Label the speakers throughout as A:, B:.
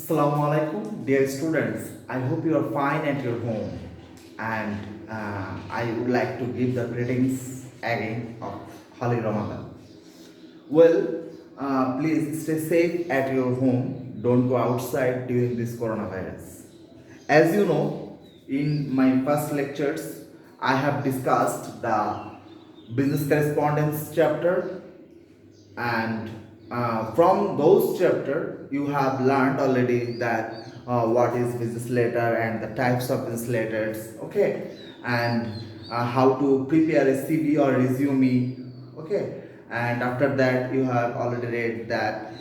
A: Assalamu alaikum, dear students. I hope you are fine at your home, and I would like to give the greetings again of Holy Ramadan. Well, please stay safe at your home. Don't go outside during this coronavirus. As you know, in my first lectures, I have discussed the business correspondence chapter, and from those chapter you have learned already that what is business letter and the types of business letters, okay, and how to prepare a CV or resume, okay, and after that you have already read that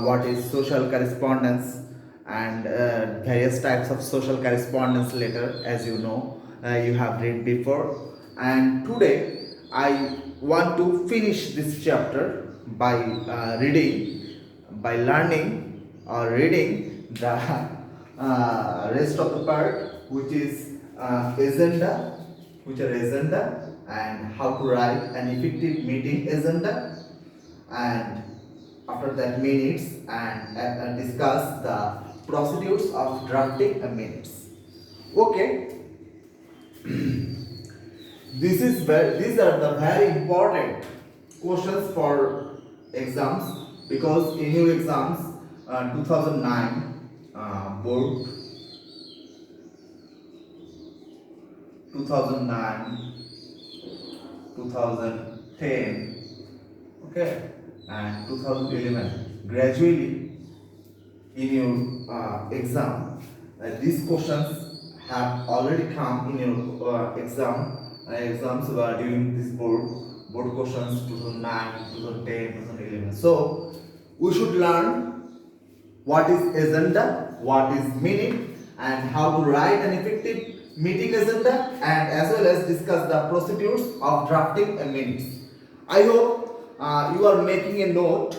A: what is social correspondence and various types of social correspondence letter, as you know, you have read before. And today I want to finish this chapter by by learning or reading the rest of the part, which is agenda, and how to write an effective meeting agenda, and after that minutes, and discuss the procedures of drafting a minutes. Okay, these are the very important questions for exams, because in your exams 2009 board, 2009, 2010, okay, and 2011, gradually in your exam these questions have already come in your exams during this board questions 2009, 2010, 2011. So we should learn what is agenda, what is minute, and how to write an effective meeting agenda, and as well as discuss the procedures of drafting a minutes. I hope you are making a note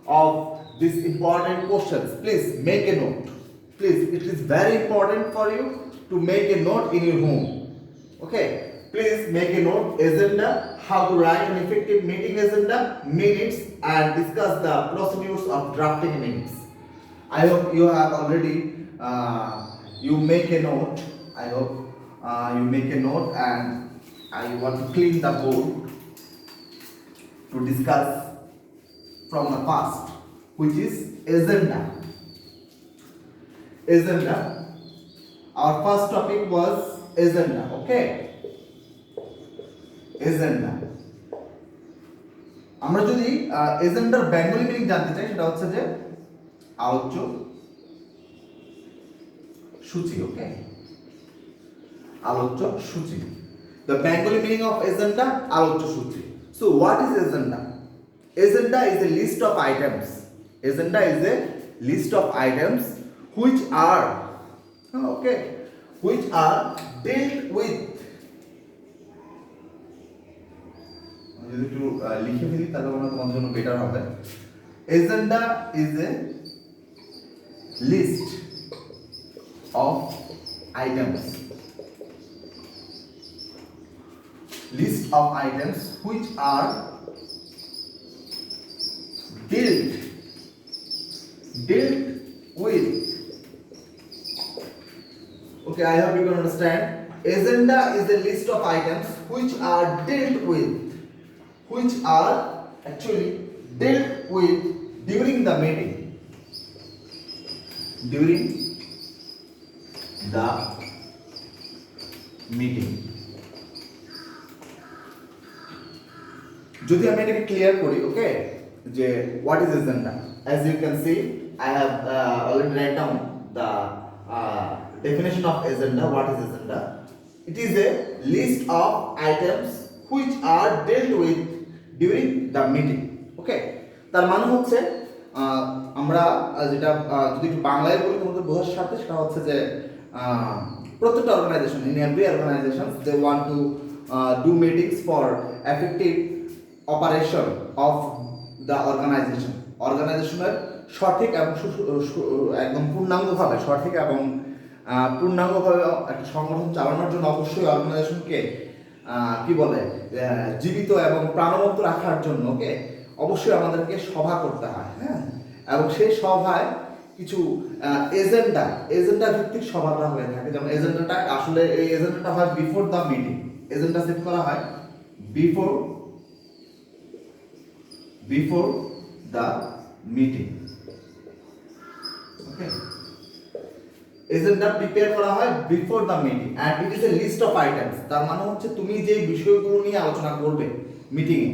A: of these important questions. Please make a note. Please, it is very important for you to make a note in your home. Okay, please make a note: agenda, how to write an effective meeting agenda, minutes, and discuss the procedures of drafting minutes. I hope you have already you make a note. I hope you make a note, and I want to clean the board to discuss from the past, which is agenda. Agenda. Our first topic was agenda. Okay, agenda. আমরা যদি এজেন্ডার Bengali meaning জানতে চাই, সেটা হচ্ছে যে আলোচ্য সূচি। ওকে, আলোচ্য সূচি। The Bengali meaning of agenda, আলোচ্য সূচি. So what is agenda? Agenda is a list of items. Agenda is a list of items which are dealt with. যদি একটু লিখে ফেলি তাহলে তোমাদের জন্য বেটার হবে। Agenda is a list of items. List of items which are dealt with. Okay, I hope you can understand. Agenda is a list of items which are dealt with, which are actually dealt with during the meeting. During the meeting. যদি আমি এটাকে clear করি, okay, যে what is agenda, as you can see I have already write down the definition of agenda. What is agenda? It is a list of items which are dealt with during the meeting. Okay, তার মানে হচ্ছে আমরা যেটা যদি একটু বাংলায় বলি তোমাদের বোঝার সাথে, সেটা হচ্ছে যে প্রত্যেকটা organisation, in every organisation they want to do meetings for effective operation of the organisation. অর্গানাইজেশনের সঠিক এবং একদম পূর্ণাঙ্গভাবে সঠিক এবং পূর্ণাঙ্গভাবে একটা সংগঠন চালানোর জন্য অবশ্যই অর্গানাইজেশনকে কি বলে জীবিত এবং প্রাণবন্ত রাখার জন্য ওকে অবশ্যই আমাদেরকে সভা করতে হয়। হ্যাঁ, এবং সেই সভায় কিছু এজেন্ডা ভিত্তিক সভাটা হয়ে থাকে। যেমন এজেন্ডাটা আসলে এই এজেন্ডাটা হয় before the meeting, agenda set করা হয় before the meeting. Okay, agenda prepare করা হয় before the meeting and it is a list of items. তার মানে হচ্ছে তুমি যে বিষয়গুলো নিয়ে আলোচনা করবে মিটিং এ,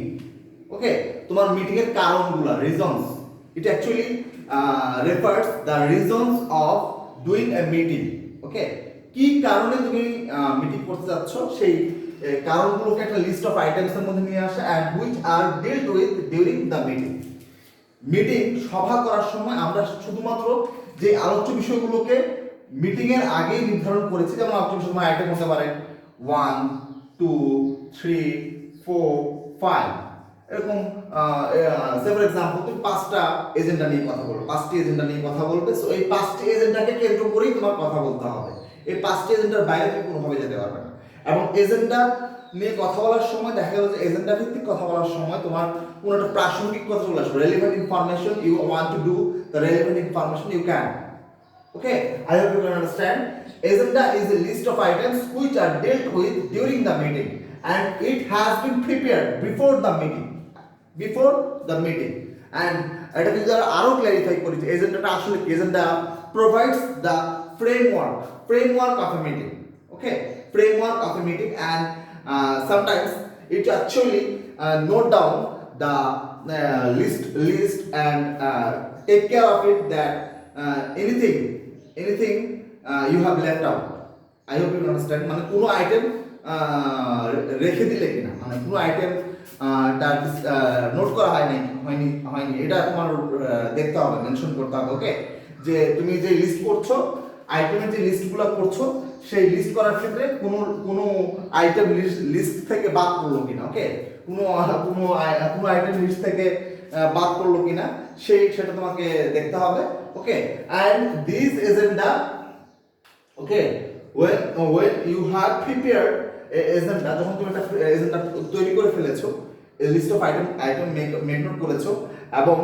A: ওকে, তোমার মিটিং এর কারণগুলো, reasons, it actually refers the reasons of doing a meeting. Okay, কি কারণে তুমি মিটিং করতে যাচ্ছ সেই কারণগুলোকে একটা লিস্ট অফ আইটেমস এর মধ্যে নিয়ে আসা and which are dealt with during the meeting. Meeting সভা করার সময় আমরা শুধুমাত্র যে আলোচ্য বিষয়গুলোকে মিটিং এর আগেই নির্ধারণ করেছি, যেমন আলোচ্য বিষয় আইটেম হতে পারে 1 2 3 4 5, এরকম ফর এক্সাম্পল তুমি 5টা এজেন্ডা নিয়ে কথা বলবে, 5টি এজেন্ডা নিয়ে কথা বলবে। সো এই 5টি এজেন্ডাকে কেন্দ্র করেই তোমার কথা বলতে হবে। এই 5টি এজেন্ডার বাইরে তুমি কোনোভাবে যেতে পারবে না। এবং এজেন্ডা নিয়ে কথা বলার সময় দেখা গেল যে এজেন্ডা ভিত্তিক কথা বলার সময় তোমার কোনো একটা প্রাসঙ্গিক কথা চলে আসবে, relevant information, you want to do the relevant information you can. Okay, I hope you can understand. Agenda is a list of items which are dealt with during the meeting and it has been prepared before the meeting. And এটা যদি আরো clarify করি যে এজেন্ডাটা আসলে কি, agenda provides the framework of a meeting. Okay, framework of a meeting and sometimes it actually note down the list and take care of it that anything you have left out. I hope you understand. মানে কোনো item রেখে দিলে কিনা, মানে কোনো item তার note করা হয়নি এটা তোমার দেখতে হবে, মেনশন করতে হবে। ওকে, যে তুমি যে লিস্ট করছো, আইটেমের যে লিস্টগুলো করছো, সেই লিস্ট করার ক্ষেত্রে কোনো আইটেম লিস্ট থেকে বাদ পড়লো কিনা। ওকে, কোনো আইটেম লিস্ট থেকে বাদ পড়লো কিনা সেটা তোমাকে দেখতে হবে। ওকে, and this agenda, okay, when you have prepared agenda, যখন তুমি একটা এজেন্ডা তৈরি করে ফেলেছো, list of item make note করেছো এবং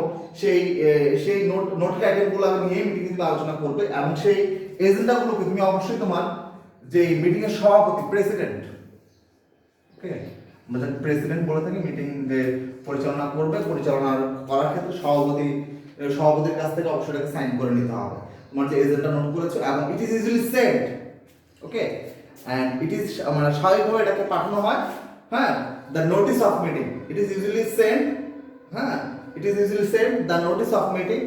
A: সেই নোটেড আইটেমগুলো নিয়ে মিটিং এ আলোচনা করবে এবং সেই এজেন্ডাগুলোকে তুমি অবশ্যই তোমার যে মিটিং এর সভাপতি, প্রেসিডেন্ট, ওকে, আমরা প্রেসিডেন্ট বলে থাকি, মিটিং পরিচালনা করার ক্ষেত্রে সভাপতির কাছ থেকে অবশ্যই এটাকে সাইন করে নিতে হবে তোমার যে এজেন্ডা নোট করেছো। এবং it is usually sent, okay, and it is মানে স্বাভাবিকভাবে এটাকে পাঠানো হয়, হ্যাঁ, the notice of meeting, it is usually sent, হ্যাঁ, it is usually sent the notice of meeting.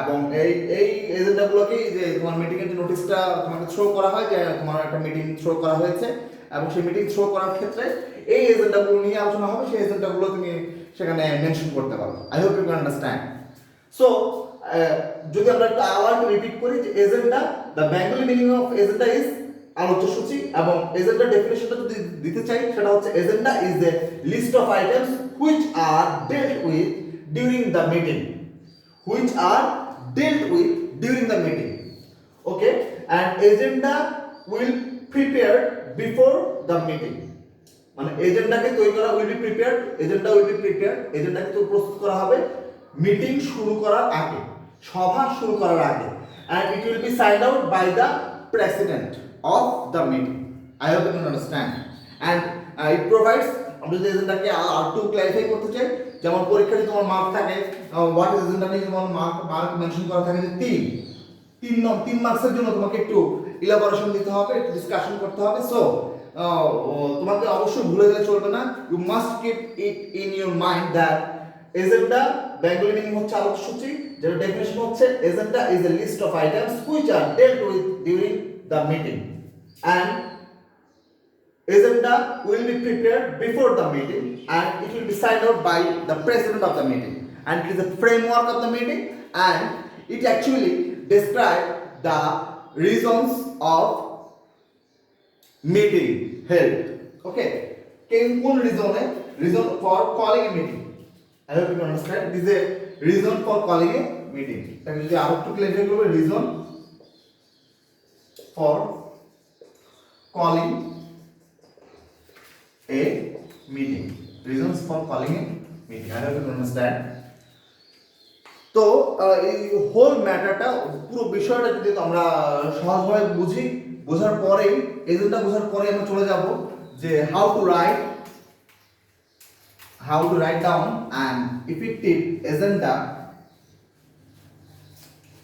A: এবং এই এজেন্ডাগুলোকেই যে তোমার মিটিং এর যে নোটিশটা তোমাকে থ্রো করা হয় যে তোমার একটা মিটিং থ্রো করা হয়েছে এবং সেই মিটিং থ্রো করার ক্ষেত্রে এই এজেন্ডাগুলো নিয়ে আলোচনা হবে, সেই এজেন্ডাগুলো তুমি সেখানে মেনশন করতে পারো। I hope you can understand. So যদি আমরা একটু আবার রিপিট করি যে agenda, the Bengali meaning of agenda is আলোচ্য সূচি, এবং এজেন্ডা ডেফিনিশনটা যদি দিতে চাই সেটা হচ্ছে agenda is a list of items which are dealt with during the meeting, okay, and agenda will prepare before the meeting, মানে এজেন্ডাকে তৈরি করা will be prepared, এজেন্ডাকে তো প্রস্তুত করা হবে মিটিং শুরু করার আগে, সভা শুরু করার আগে, and it will be signed out by the president of the meeting. I hope you can understand. And it provides, আমরা যদি এজেন্ডাকে আরেকটু ক্ল্যারিফাই করতে চাই, যেমন পরীক্ষায় তোমার মার্ক থাকে, হোয়াট ইজ এজেন্ডা নিয়ে তোমার মার্ক মেনশন করা থাকে যে 3 মার্কসের জন্য তোমাকে একটু ইলাবোরেশন দিতে হবে, একটু ডিসকাশন করতে হবে। সো তোমাকে অবশ্যই ভুলে গেলে চলবে না, you must keep it in your mind that agenda Bengali meaning হচ্ছে আলোচ্য সূচি, যেটা ডেফিনিশন হচ্ছে agenda is a list of items which are dealt with during the meeting, and agenda will be prepared before the meeting and it will be signed out by the president of the meeting, and it is a framework of the meeting and it actually describes the reasons of meeting held. Okay, কোন reason for calling a meeting. I hope you understand. This is a reason for calling a meeting. তাহলে যদি আরো একটু clear করব, reason for calling a meeting, reasons for calling a meeting. I hope you understand. তো এই whole ম্যাটারটা পুরো বিষয়টা যদি আমরা সহজভাবে বুঝি, বোঝার পরে এজেন্ডা বোঝার পরে আমরা চলে যাব যে how to write down an effective agenda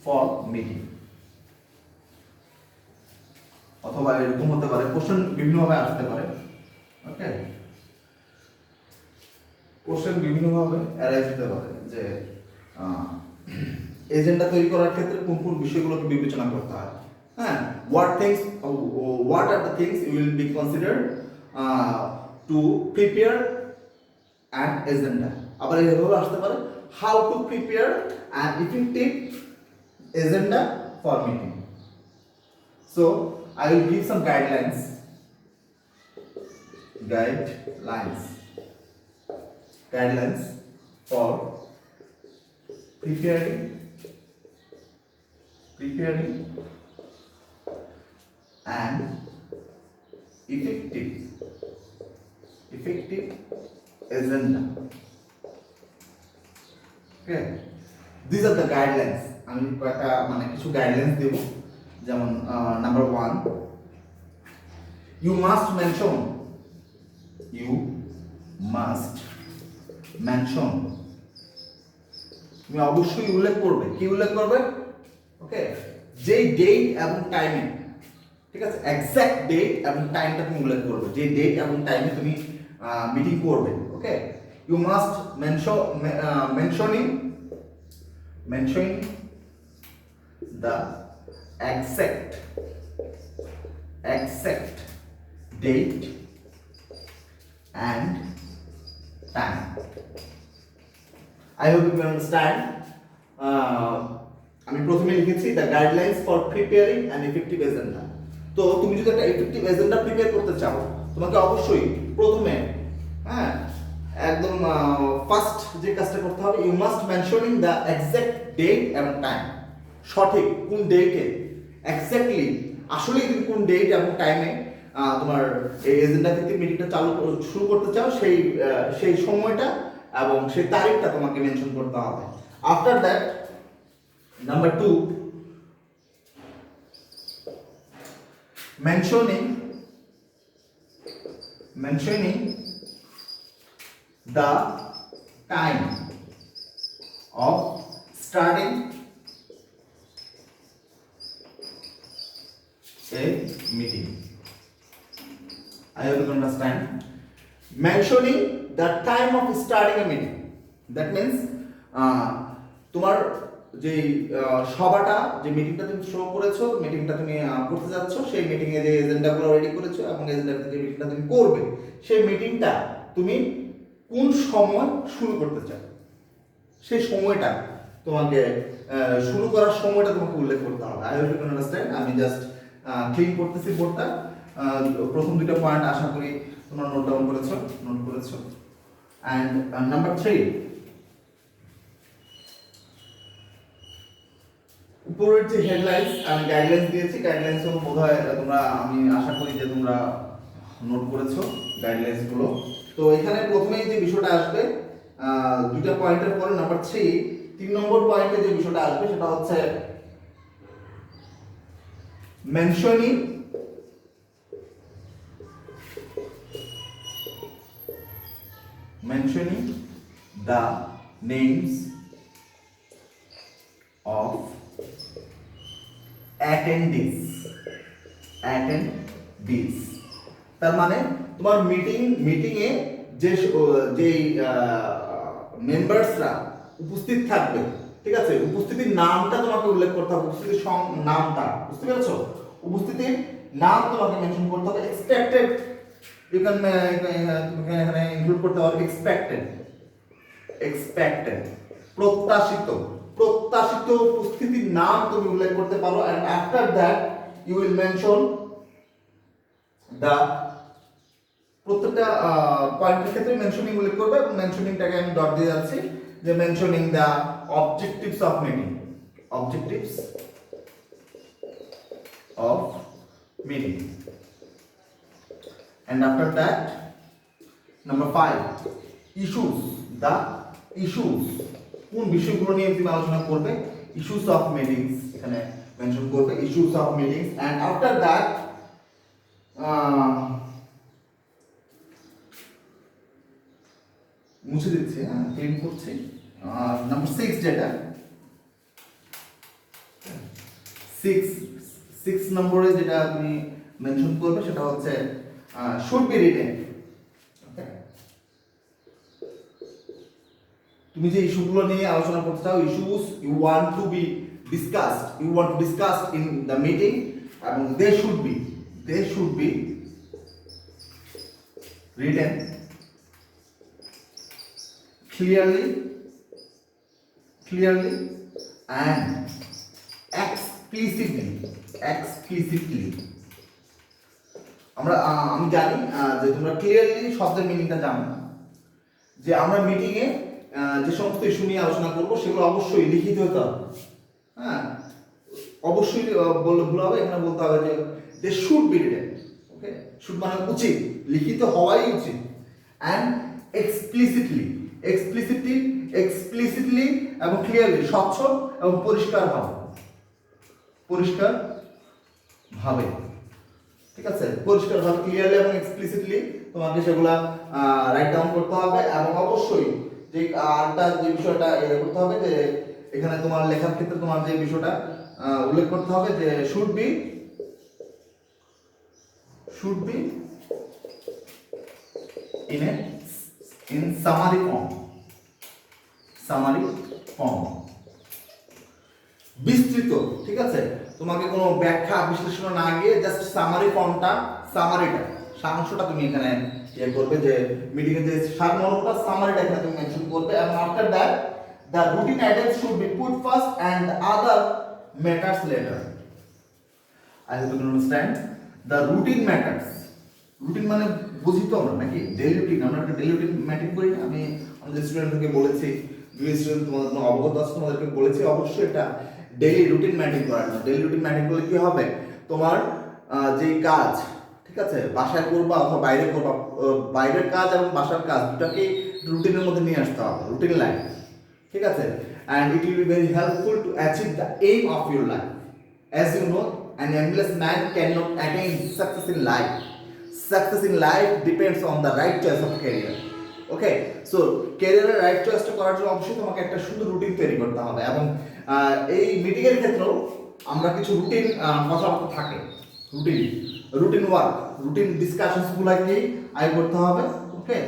A: for meeting. অথবা এরকম হতে পারে, কোশ্চেন বিভিন্নভাবে আসতে পারে। ওকে, কোশ্চেন বিভিন্নভাবে অ্যারাইজ হতে পারে যে এজেন্ডা তৈরি করার ক্ষেত্রে কোন কোন বিষয়গুলোকে বিবেচনা করতে হয়। হ্যাঁ, what are the things you will be considered to prepare an agenda। আবার এইভাবে আসতে পারে how to prepare an effective agenda for meeting। So I will give some guidelines for preparing an effective agenda। Okay, these are the guidelines। আমি কয়েকটা মানে কিছু guidelines দেব। যেমন number 1, you must mention তুমি অবশ্যই উল্লেখ করবে। কি উল্লেখ করবে? ওকে, যেই ডেট এবং টাইমে, ঠিক আছে, এক্সাক্ট ডেট এবং টাইমটা তুমি উল্লেখ করবে, যে ডেট এবং টাইমে তুমি মিটিং করবে। Okay, you must mentioning the exact date and time। I hope you understand। আমি প্রথমে লিখেছি the guidelines for preparing an effective agenda. তো তুমি যদি একটা ইফেক্টিভ এজেন্ডা প্রিপেয়ার করতে চাও, তোমাকে অবশ্যই প্রথমে একদম ফার্স্ট যে কাজটা করতে হবে, you must mentioning the exact date এবং টাইম। সঠিক কোন ডেটে, এক্স্যাক্টলি আসলে তুমি কোন ডেট এবং টাইমে তোমার এই এজেন্ডা ভিত্তিক মিটিংটা শুরু করতে চাও, সেই সময়টা এবং সেই তারিখটা তোমাকে মেনশন করতে হবে। After that, number 2, mentioning the time of starting a meeting। I hope you understand। Mentioning the time of starting a meeting, that means তোমার যে সভাটা, যে মিটিংটা তুমি শুরু করেছো, মিটিংটা তুমি করতে যাচ্ছ, সেই মিটিং এ যে এজেন্ডাগুলো রেডি করেছো এবং এজেন্ডাতে যে মিটিংটা তুমি করবে, সেই মিটিংটা তুমি কোন সময় শুরু করতে চাও, সেই সময়টা তোমাকে শুরু করার সময়টা তোমাকে উল্লেখ করতে হবে। I hope you can understand. আমি জাস্ট ক্লিন করতেছি বোর্ডটা। প্রথম দুটো পয়েন্ট আশা করি তোমরা নোট করেছো। অ্যান্ড নাম্বার 3, উপরের যে হেডলাইন্স আমি গাইডলাইন্স দিয়েছি, গাইডলাইন্স গুলো বোধহয় তোমরা, আমি আশা করি যে তোমরা নোট করেছো গাইডলাইন্স গুলো। তো এখানে প্রথমেই যে বিষয়টা আসবে, দুইটা পয়েন্টের পরে নাম্বার 3 নম্বর পয়েন্টে যে বিষয়টা আসবে সেটা হচ্ছে mentioning the names of attendees। তার মানে তোমার মিটিং এ যে মেম্বারসরা উপস্থিত থাকবে, ঠিক আছে, উপস্থিতির নামটা তোমাকে উল্লেখ করতে হবে। উপস্থিতির নামটা, বুঝতে পেরেছো? উপস্থিতির নাম তোমাকে মেনশন করতে হবে। এক্সপেক্টেড, ইউ ক্যান এখানে ইনক্লুড করতে হবে এক্সপেক্টেড, প্রত্যাশিত উপস্থিতির নাম তুমি উল্লেখ করতে পারো। And after that you will mention the, প্রত্যেকটা পয়েন্টের ক্ষেত্রে মেনশনিং উল্লেখ করবে এবং মেনশনিংটাকে আমি ডট দিয়ে যাচ্ছি যে mentioning the objectives of meeting. And after that, number 5, the issues কোন বিষয়গুলো নিয়ে তুমি আলোচনা করবে, ইস্যুস অফ মিটিংস এখানে মেনশন করবে, issues of meetings. And after that মুছে দিচ্ছি, হ্যাঁ ক্লিন করছি। নাম্বার 6 যেটা 6 নম্বরে যেটা তুমি মেনশন করবে সেটা হচ্ছে শুড বি রিটেন। ওকে, তুমি যে ইস্যুগুলো নিয়ে আলোচনা করতে চাও, issues you want to be discussed, you want to discuss in the meeting, এবং they should be written clearly and explicitly। আমি জানি যে তোমরা ক্লিয়ারলি শব্দের মিনিংটা জানো, যে আমরা মিটিং এ যে সমস্ত ইস্যু নিয়ে আলোচনা করব সেগুলো অবশ্যই লিখিত হতে হবে। হ্যাঁ, অবশ্যই বলতে হবে, এখানে বলতে হবে যে they should be written. Okay, should মানে উচিত, লিখিত হওয়াই উচিত। অ্যান্ড এক্সপ্লিসিটলি এবং ক্লিয়ারলি, স্বচ্ছ এবং পরিষ্কারভাবে, ঠিক আছে, পরিষ্কারভাবে, ক্লিয়ারলি এবং এক্সপ্লিসিটলি তোমাকে সেগুলা রাইট ডাউন করতে হবে। এবং অবশ্যই যে আরটা যে বিষয়টা করতে হবে, যে এখানে তোমার লেখার ক্ষেত্রে তোমার যে বিষয়টা উল্লেখ করতে হবে যে should be in summary form, বিস্তৃত, ঠিক আছে, তোমাকে কোনো ব্যাখ্যা বিশ্লেষণ না গিয়ে জাস্ট সামারিটা সারাংশটা তুমি এখানে করবে, যে মিটিং এর যে সারমর্মটা, সামারিটা এখানে তুমি মেনশন করবে। এবং after that the routine items should be put first and the other matters later. I hope you understand the routine matters. Routine মানে বুঝি তো আমরা নাকি, ডেইলি রুটিন, আমরা একটা ডেইলি রুটিন মেইনটেইন করি না। আমি আমাদের স্টুডেন্টদেরকে বলেছি, স্টুডেন্ট তোমাদের অবগত আছে, তোমাদেরকে বলেছি অবশ্যই এটা ডেইলি রুটিন মেইনটেইন করার জন্য। ডেইলি রুটিন মেইনটেইন করলে কি হবে, তোমার যে কাজ, ঠিক আছে, বাসায় করবা অথবা বাইরে করবা, বাইরের কাজ এবং বাসার কাজ দুটাকে রুটিনের মধ্যে নিয়ে আসতে হবে, রুটিন লাইফ, ঠিক আছে। and it will be very helpful to achieve the aim of your life. As you know, an ambitious man cannot attain success in life. Success in life depends on the right choice of career. Okay, so ক্যারিয়ারের right চয়েসটা করার জন্য অবশ্যই তোমাকে একটা সুন্দর routine তৈরি করতে হবে। এবং এই মিটিং এর ক্ষেত্রেও আমরা কিছু রুটিন কথাবার্তা থাকে, রুটিন ওয়ার্ক, রুটিন ডিসকাশনস গুলাকে আয় করতে হবে। ওকে,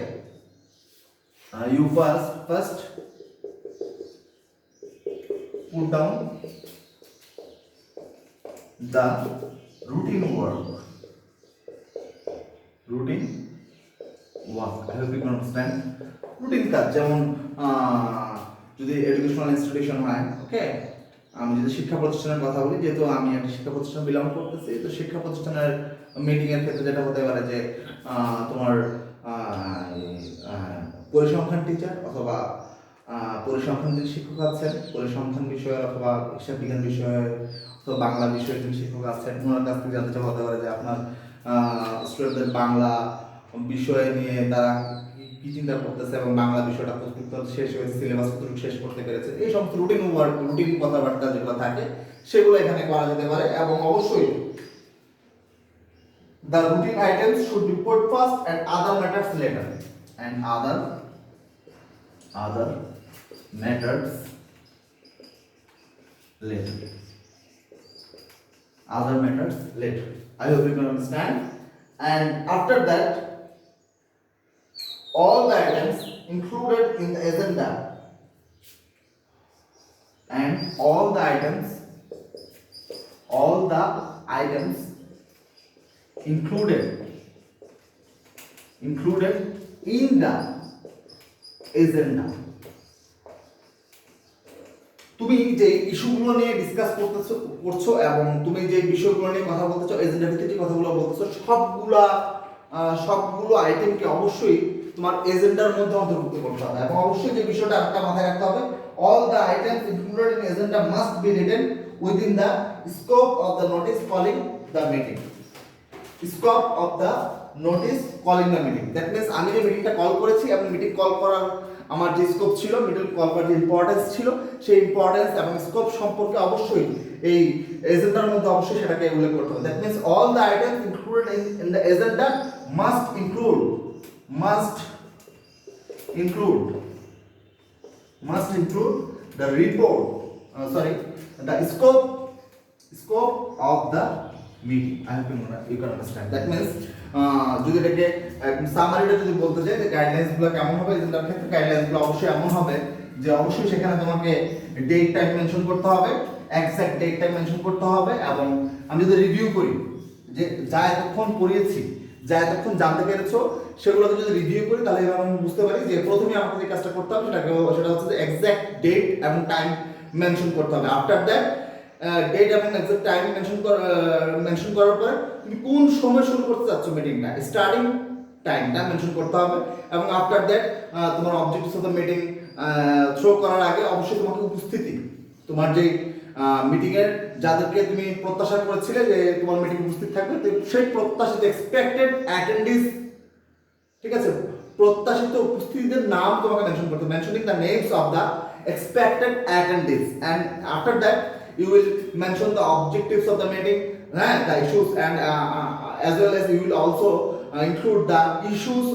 A: you first put down the routine work. I hope you can understand. Routine কাজ, যেমন যদি এডুকেশনাল ইনস্টিটিউশন হয়, ওকে, আমি যদি শিক্ষা প্রতিষ্ঠানের কথা বলি, যেহেতু আমি একটা শিক্ষা প্রতিষ্ঠান বিলং করতেছি, তো শিক্ষা প্রতিষ্ঠানের মিটিং এর ক্ষেত্রে যেটা হতে পারে যে তোমার পরিসংখ্যান টিচার অথবা পরিসংখ্যান যে শিক্ষক আছেন, পরিসংখ্যান বিষয়ের অথবা হিসাব বিজ্ঞান বিষয়ের অথবা বাংলা বিষয়ের যে শিক্ষক আছেন, ওনার কাছ থেকে জানতে চাওয়া হতে পারে যে আপনার স্টুডেন্টদের বাংলা বিষয় নিয়ে তারা কি চিন্তা করতেছে এবং বাংলা বিষয়টা কতটুকু শেষ হয়েছে, সিলেবাস কতটুকু শেষ করতে পেরেছে, এই সমস্ত রুটিন কথাবার্তা যেগুলো থাকে সেগুলো এখানে করা যেতে পারে। এবং অবশ্যই the routine items should be put first and other matters later. And other matters later. I hope you can understand. And after that, all the items included in the agenda and all the items included in the agenda. তুমি যে ইস্যুগুলো নিয়ে discuss করছো এবং তুমি যে বিষয়গুলো নিয়ে কথা বলতেছো, এজেন্ডা ভিত্তিক কথাগুলো বলতেছো, সবগুলো আইটেমকে অবশ্যই তোমার এজেন্ডার মধ্যে অন্তর্ভুক্ত করতে হবে। এবং অবশ্যই যে বিষয়টা একটা মাথায় রাখতে হবে, all the items included in agenda must be written within the scope of the notice calling the meeting. Scope of the notice calling the meeting. That means আমি যে মিটিংটা কল করেছি এবং মিটিং কল করার আমার যে স্কোপ ছিল, middle call করার যে ইম্পর্টেন্স ছিল, সেই ইম্পর্টেন্স এবং স্কোপ সম্পর্কে অবশ্যই এই এজেন্ডার মধ্যে অবশ্যই সেটাকে উল্লেখ করতে হবে। That means all the items included in the agenda must include the report, the scope of the meeting. I hope you can understand. That means যদি এটাকে সামারিটা যদি বলতে চাই যে গাইডলাইন্স গুলো কেমন হবে, এজেন্ডার ক্ষেত্রে গাইডলাইন্স গুলো অবশ্যই এমন হবে যে অবশ্যই সেখানে তোমাকে ডেট টাইম মেনশন করতে হবে, এক্সাক্ট ডেট টাইম মেনশন করতে হবে। এবং আমি যদি রিভিউ করি যে যা এতক্ষণ পড়িয়েছি, যা এতক্ষণ জানতে পেরেছো, সেগুলোকে যদি রিভিউ করি তাহলে এবার আমি বুঝতে পারি যে প্রথমে আমাকে যে কাজটা করতে হবে সেটা হচ্ছে যে এক্সাক্ট ডেট এবং টাইম মেনশন করতে হবে। আফটার দ্যাট ডেট এবং এক্সাক্ট টাইম মেনশন করার পরে তুমি কোন সময় শুরু করতে যাচ্ছ মিটিংটা, স্টার্টিং টাইমটা মেনশন করতে হবে। এবং আফটার দ্যাট তোমার objectives of the meeting throw করার আগে অবশ্যই তোমাকে উপস্থিতি, তোমার যে মিটিং এর যাদেরকে তুমি প্রত্যাশা করেছিলে যে তোমার মিটিং উপস্থিত থাকবে, সেই প্রত্যাশিত এক্সপেক্টেড অ্যাটেন্ডেন্স, ঠিক আছে, প্রত্যাশিত উপস্থিতিদের নাম তোমাকে মেনশন করতে হবে, mentioning the names of the expected attendees, and after that you will mention the objectives of the meeting, the issues, and as well as you will also include the issues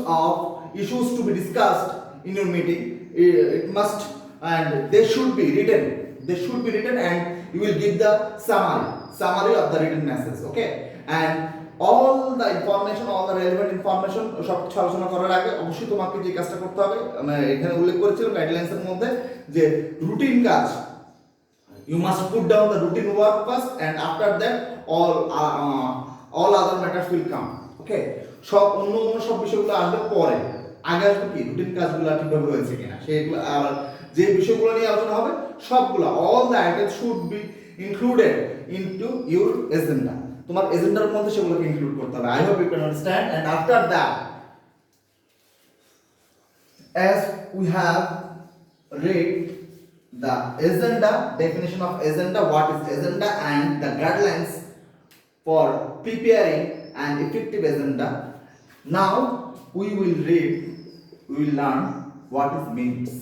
A: to be discussed in your meeting. It must, and they should be written, and you will give the summary of the written message, okay? And all the information, all the relevant information সব কিছু আলোচনা করার আগে অবশ্যই তোমাকে যে কাজটা করতে হবে, এখানে উল্লেখ করেছিলাম গাইডলাইন্সের মধ্যে যে রুটিন কাজ, you must put down the routine work first, and after that all other matters will come, okay? সব অন্য সব বিষয়গুলো আসবে পরে, আগে আসবে কি রুটিন কাজগুলো ঠিকভাবে হয়েছে কিনা, সেগুলো আর যে বিষয়গুলো নিয়ে আলোচনা হবে সবগুলো, all the items should be included into your agenda, তোমার এজেন্ডার মধ্যে সেগুলোকে ইনক্লুড করতে হবে। I hope you can understand. And after that, as we have read the agenda, definition of agenda, what is agenda, and the guidelines for preparing an effective agenda, now we will learn what is minutes.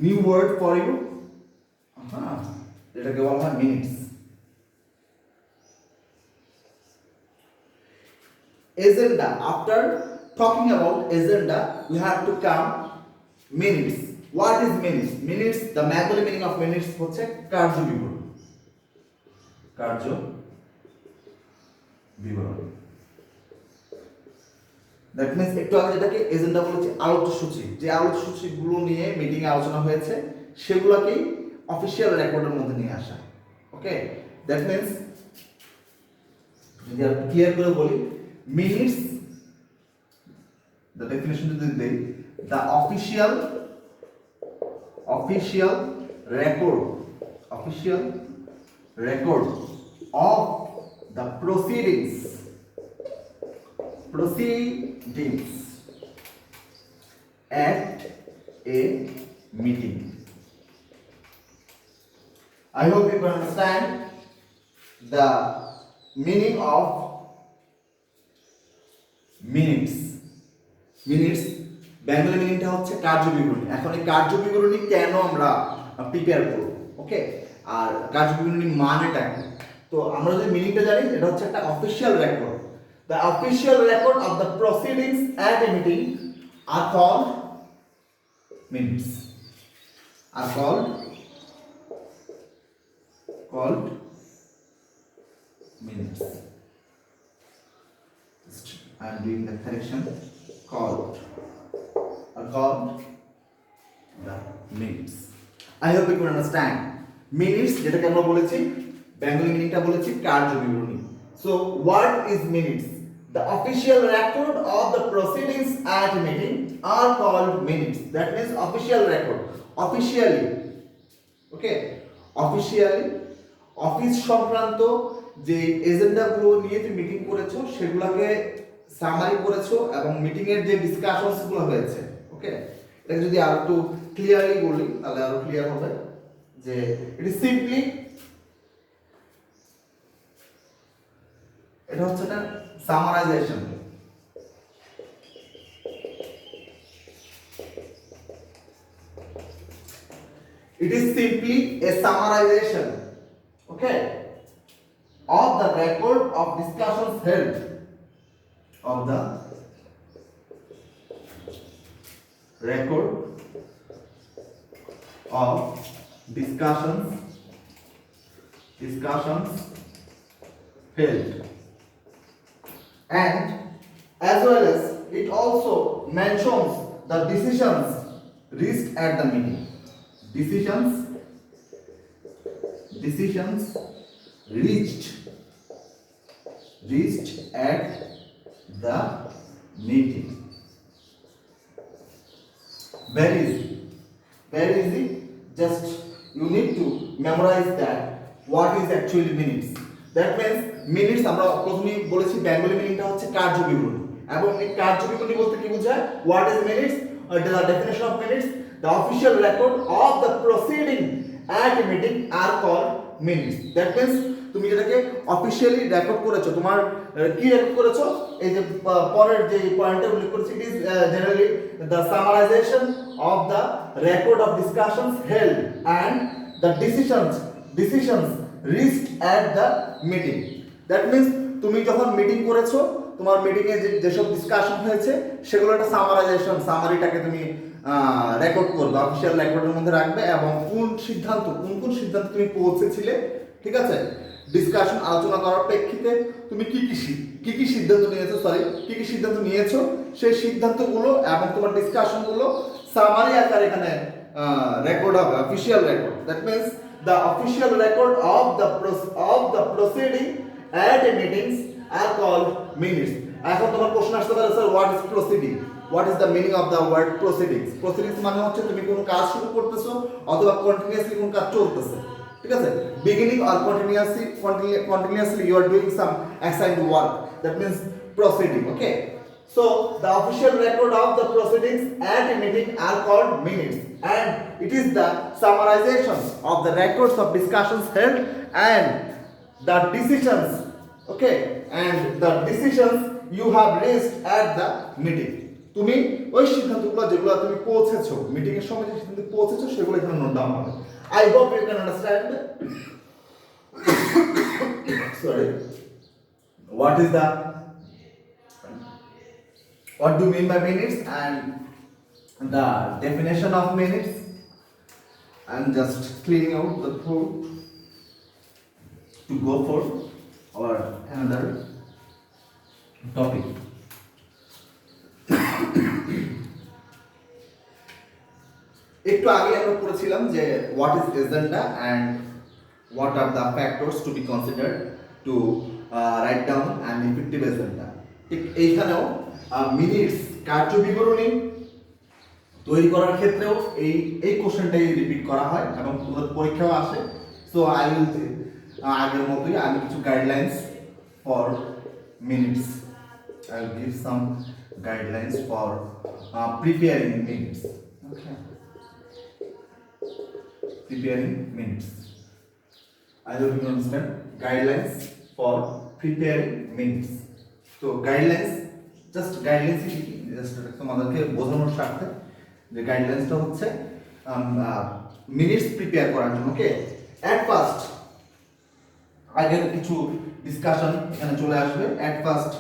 A: New word for you, এটাকে বলা হয় minutes. Agenda, after talking about agenda we have to come minutes. What is minutes? The Bengali meaning of minutes হচ্ছে কার্য বিবরণ। That means একটু আগে যেটাকে agenda বলেছি, আলোচ্য সূচি, যে আলোচ্য সূচিগুলো নিয়ে মিটিং এ আলোচনা হয়েছে সেগুলোকেই অফিসিয়াল রেকর্ডের মধ্যে নিয়ে আসা, ওকে? দ্যাট মিন্স যদি আর ক্লিয়ার করে বলি, মিনিটস, দ্য ডেফিনিশন যদি দেই, the official record of the proceedings at a meeting. I hope you can understand the meaning of minutes. Bengali মিনিংটা হচ্ছে কার্য বিবরণী। এখন এই কার্য বিবরণী কেন আমরা প্রিপেয়ার করব, ওকে? আর কার্য বিবরণী মানেটা কি? তো আমরা যদি মিনিংটা জানি, এটা হচ্ছে একটা official record. The official record of the proceedings at a meeting are called minutes. I am doing the correction. Called the minutes. I hope you can understand. Minutes যেটাকে আমরা বলেছি, বেঙ্গলি মিনিংটা বলেছি কার্য বিবরণী। So what is minutes? The official record of the proceedings at a meeting are called minutes. That means official record. Officially, okay? Officially, office সংক্রান্ত যে এজেন্ডাগুলো নিয়ে তুমি মিটিং করেছো সেগুলোকে সামারি করেছো এবং মিটিং এর যে ডিসকাশনস গুলো হয়েছে, ওকে? এটা যদি আর একটু ক্লিয়ারলি বলি তাহলে আরো ক্লিয়ার হবে যে ইট ইজ সিম্পলি, এটা হচ্ছে না summarisation. It is simply a summarization, okay, of the record of discussions held, of the record of discussions held, and as well as it also mentions the decisions reached at the meeting. Decisions reached at the meeting. Very easy. Just you need to memorize that what is actually minutes. That means minutes আমরা প্রথমেই বলেছি Bengali মিনিংটা হচ্ছে কার্যবিবরণী, এবং এই কার্যবিবরণী বলতে কি বোঝায়? What is minutes? The definition of minutes: the official record of the proceeding at a meeting are called minutes. That means তুমি যেটাকে অফিশিয়ালি রেকর্ড করেছো, তোমার কি রেকর্ড করেছো, এই যে পরের যে পয়েন্টটা উল্লেখ করেছি, it is generally the summarisation of the record of discussions held and the decisions reached at the meeting. That means তুমি যখন মিটিং করেছো, তোমার মিটিংয়ে যেসব ডিসকাশন হয়েছে সেগুলো একটা সামারিটাকে তুমি রেকর্ড করবে, অফিশিয়াল রেকর্ডের মধ্যে রাখবে, এবং কোন সিদ্ধান্ত তুমি পৌঁছেছিলে, ঠিক আছে, ডিসকাশন আলোচনা করার প্রেক্ষিতে তুমি কি কি সিদ্ধান্ত নিয়েছো সেই সিদ্ধান্তগুলো এবং তোমার ডিসকাশনগুলো সামারি আকারে এখানে রেকর্ড হবে, official record. That means the official record of the proceeding at a meetings are called minutes. এখন তোমার প্রশ্ন আসতে পারে, sir what is proceeding? What is the meaning of the word proceedings? Proceedings মানে হচ্ছে তুমি কোনো কাজ শুরু করতেছো অথবা কন্টিনিউয়াসলি কোনো কাজ চলতেছে, ঠিক আছে, beginning or continuously you are doing some assigned work. That means proceeding, okay. So the official record of the proceedings at a meeting are called minutes, and it is the summarization of the records of discussions held and the decisions, okay, and the decisions you have reached at the meeting. তুমি ওই সিদ্ধান্তগুলো যেগুলো তুমি পৌঁছেছো, meeting এর সময় যে সিদ্ধান্ত পৌঁছেছো সেগুলো এখানে নোট ডাউন হবে। I hope you can understand. Sorry. What do you mean by minutes and the definition of minutes? I'm just cleaning out the throat to go for our another topic. একটু আগে আমরা পড়েছিলাম যে what is agenda and what are the factors to be considered to write down an effective agenda. ঠিক এইখানেও minutes কার্যবিবরণী তৈরি করার ক্ষেত্রেও এই কোশ্চেনটাই রিপিট করা হয় এবং পরীক্ষাও আসে। সো আই উইল আগের মতোই আমি কিছু guidelines for minutes, I will give some guidelines for preparing minutes. Okay, preparing minutes. I hope you understand. Guidelines for preparing minutes. So guidelines, just তোমাদেরকে বোঝানোর স্বার্থে যে গাইডলাইন্সটা হচ্ছে মিনিটস প্রিপেয়ার করার জন্য। ওকে, অ্যাট ফার্স্ট আগের কিছু ডিসকাশন এখানে চলে আসবে। At first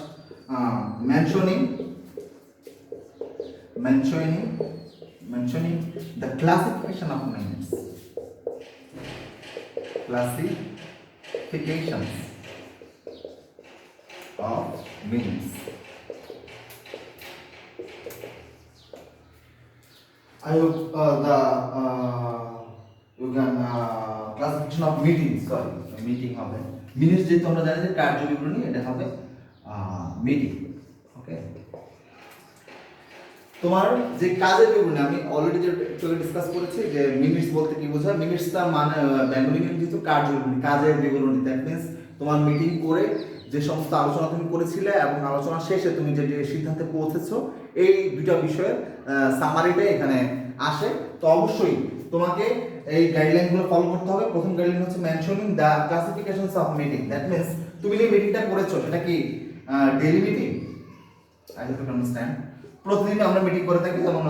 A: mentioning the classification of minutes. Classifications of minutes. I hope you can classification of meetings. Sorry, meeting হবে minutes যেহেতু আমরা জানি যে কার্যবিবরণী, এটা হবে মিটিং। ওকে, তোমার যে কাজের বিবরণী আমি অলরেডি যে ডিসকাস করেছি যে মিনিটস বলতে কি বোঝায়। মিনিটসটা মানে বেঙ্গলি মিনিং যেহেতু কাজের বিবরণী। দ্যাট মিন্স তোমার মিটিং করে যে সমস্ত আলোচনা তুমি করেছিলে এবং আলোচনা শেষে তুমি যে সিদ্ধান্তে পৌঁছেছো, এই দুটা বিষয়ের সামারিটাই এখানে আসে। তো অবশ্যই তোমাকে এই গাইডলাইনগুলো ফলো করতে হবে। প্রথম গাইডলাইন হচ্ছে mentioning the classifications of meeting. That means তুমি যে মিটিংটা করেছো সেটা কি daily meeting? I hope you understand. প্রতিদিন আমরা মিটিং করে থাকি, যেমন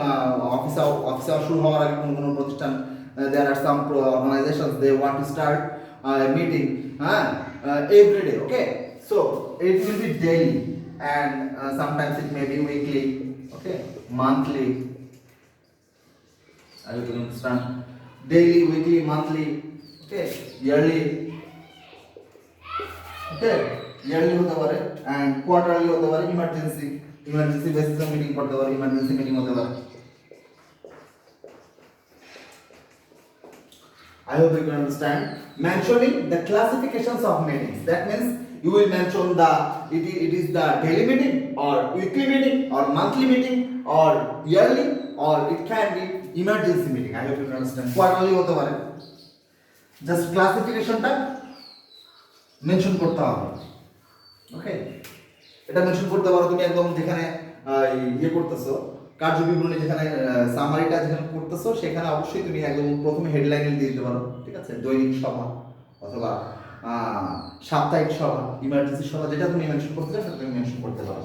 A: অফিসে শুরু হওয়ার আগে কোনো প্রতিষ্ঠান, there are some organizations they want to start a meeting every day. Okay, so it will be daily and sometimes it may be weekly, okay, monthly. I hope you understand. Daily, weekly, monthly, okay, yearly, okay, yearly होता पारे and quarterly होता पारे, emergency basis में meeting करते पारे, emergency meeting होता पारे. I hope you can understand. Mentioning the classifications of meetings. That means you will mention it is the daily meeting or weekly meeting or monthly meeting or yearly, or it can be emergency meeting. I hope you can understand. Quarterly होता पारे. Just classification टा mention করতে হবে. Okay. এটা mention করতে পারো তুমি একদম যেখানে ইয়ে করতেছো, কার্যবিবরণী যেখানে সামারিটা যেখানে করতেছো, সেখানে অবশ্যই তুমি একদম প্রথমে হেডলাইনে দিয়ে দিতে পারো, ঠিক আছে? দৈনিক সভা অথবা সাপ্তাহিক সভা, ইমার্জেন্সি সভা, যেটা তুমি মেনশন করতে চাও সেটা তুমি মেনশন করতে পারো।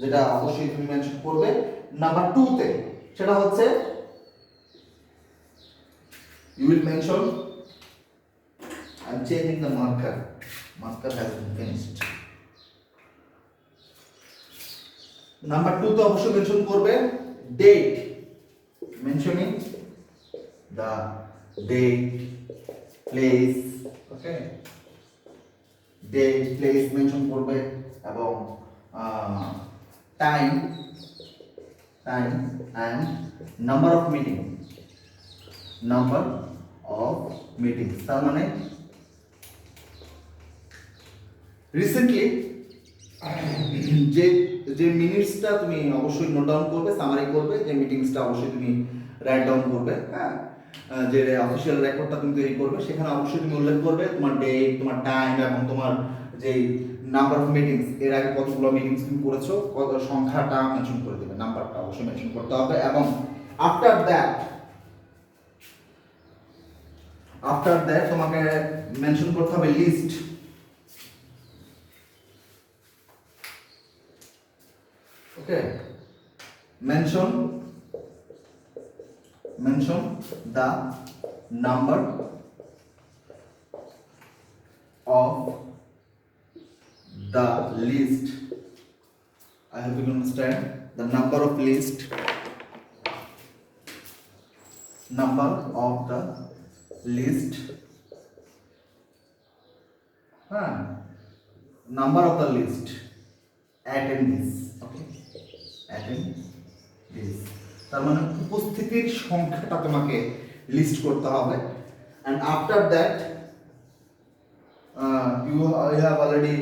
A: যেটা অবশ্যই তুমি মেনশন করবে নাম্বার 2 তে, সেটা হচ্ছে you will mention, I'm changing the marker has been finished. Number 2 তে অবশ্যই মেনশন করবে date, mentioning the date, place, okay, date, place mention করবে এবং time and number of meeting, তার মানে রিসেন্টলি যে মিনিটসটা তুমি অবশ্যই নোট ডাউন করবে, সামারি করবে, যে মিটিংসটা অবশ্যই তুমি রাইট ডাউন করবে, হ্যাঁ, যে অফিসিয়াল রেকর্ডটা তুমি তৈরি করবে, সেখানে অবশ্যই তুমি উল্লেখ করবে তোমার ডেট, তোমার টাইম এবং তোমার যে নাম্বার অফ মিটিংস, এর আগে কতগুলো মিটিংস তুমি করেছো, কত সংখ্যাটা মেনশন করে দেবে, নাম্বারটা অবশ্যই মেনশন করতে হবে। এবং আফটার দ্যাট তোমাকে মেনশন করতে হবে list. Okay, mention the number of the list. I hope you can understand. The number of list, number of the list, number of the list attendees. Okay, attendees, তার মানে উপস্থিতির সংখ্যাটা তোমাকে list করতে হবে। and after that you have already